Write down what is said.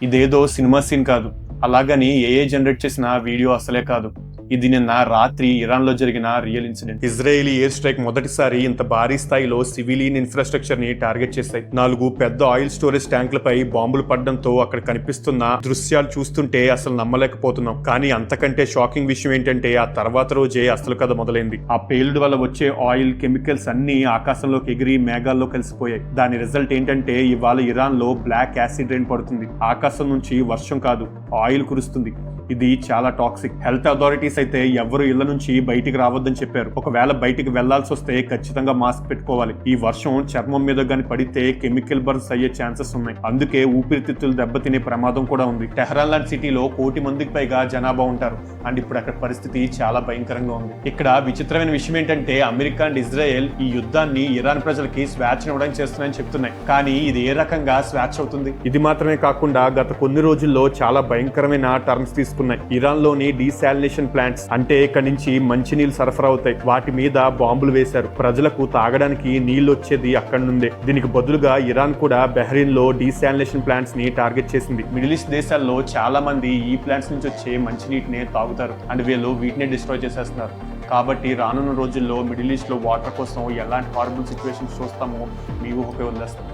ఇదేదో cinema scene కాదు, అలాగని ఏఏ జనరేట్ చేసిన వీడియో అసలే కాదు. ఇది నిన్న రాత్రి ఇరాన్ లో జరిగిన real incident. Israeli air strike మొదటిసారి ఇంత భారీ స్థాయిలో సివిలియన్ ఇన్ఫ్రాస్ట్రక్చర్ ని టార్గెట్ చేశాయి. 4 పెద్ద ఆయిల్ స్టోరేజ్ ట్యాంకులపై బాంబులు పడడంతో అక్కడ కనిపిస్తున్న దృశ్యాలు చూస్తుంటే అసలు నమ్మలేకపోతున్నాం. కానీ అంతకంటే షాకింగ్ విషయం ఏంటంటే ఆ తర్వాత రోజే అసలు కథ మొదలైంది. ఆ పేలుడు వల్ల వచ్చే ఆయిల్ కెమికల్స్ అన్ని ఆకాశంలోకి ఎగిరి మేఘాల్లో కలిసిపోయాయి. దాని రిజల్ట్ ఏంటంటే ఇవాళ ఇరాన్ లో బ్లాక్ యాసిడ్ రైన్ పడుతుంది. ఆకాశం నుంచి వర్షం కాదు, ఆయిల్ కురుస్తుంది. ఇది చాలా టాక్సిక్. హెల్త్ అథారిటీస్ అయితే ఎవరు ఇళ్ల నుంచి బయటికి రావద్దని చెప్పారు. ఒకవేళ బయటికి వెళ్లాల్సి వస్తే ఖచ్చితంగా మాస్క్ పెట్టుకోవాలి. ఈ వర్షం చర్మం మీద గాని పడితే కెమికల్ బర్న్స్ అయ్యే ఛాన్సెస్ ఉన్నాయి. అందుకే ఊపిరితిత్తులు దెబ్బతినే ప్రమాదం కూడా ఉంది. టెహరాన్ లాంటి సిటీలో 1 కోటి మందికి పైగా జనాభా ఉంటారు. అండ్ ఇప్పుడు అక్కడ పరిస్థితి చాలా భయంకరంగా ఉంది. ఇక్కడ విచిత్రమైన విషయం ఏంటంటే అమెరికా అండ్ ఇజ్రాయెల్ ఈ యుద్ధాన్ని ఇరాన్ ప్రజలకి స్వేచ్ఛ ఇవ్వడానికి చేస్తున్నాయని చెప్తున్నాయి. కానీ ఇది ఏ రకంగా స్వేచ్ఛ అవుతుంది? ఇది మాత్రమే కాకుండా గత కొన్ని రోజుల్లో చాలా భయంకరమైన టర్మ్స్ తీసుకున్నాయి. ఇరాన్ లోని డీసాలినేషన్ ప్లాంట్స్, అంటే ఇక్కడ నుంచి మంచినీళ్ళు సరఫరా అవుతాయి, వాటి మీద బాంబులు వేశారు. ప్రజలకు తాగడానికి నీళ్లు వచ్చేది అక్కడి నుండే. దీనికి బదులుగా ఇరాన్ కూడా బహ్రెయిన్ లో డీసాలినేషన్ ప్లాంట్స్ ని టార్గెట్ చేసింది. మిడిల్ ఈస్ట్ దేశాల్లో చాలా మంది ఈ ప్లాంట్స్ నుంచి వచ్చే మంచినీటిని తాగుతారు అండ్ వీళ్ళు వీటిని డిస్ట్రాయ్ చేసేస్తున్నారు. కాబట్టి రానున్న రోజుల్లో మిడిల్ ఈస్ట్ లో వాటర్ కోసం ఎలాంటి హారబుల్ సిచ్యువేషన్స్ చూస్తామో మీ ఊహకే వదిలేస్తాం.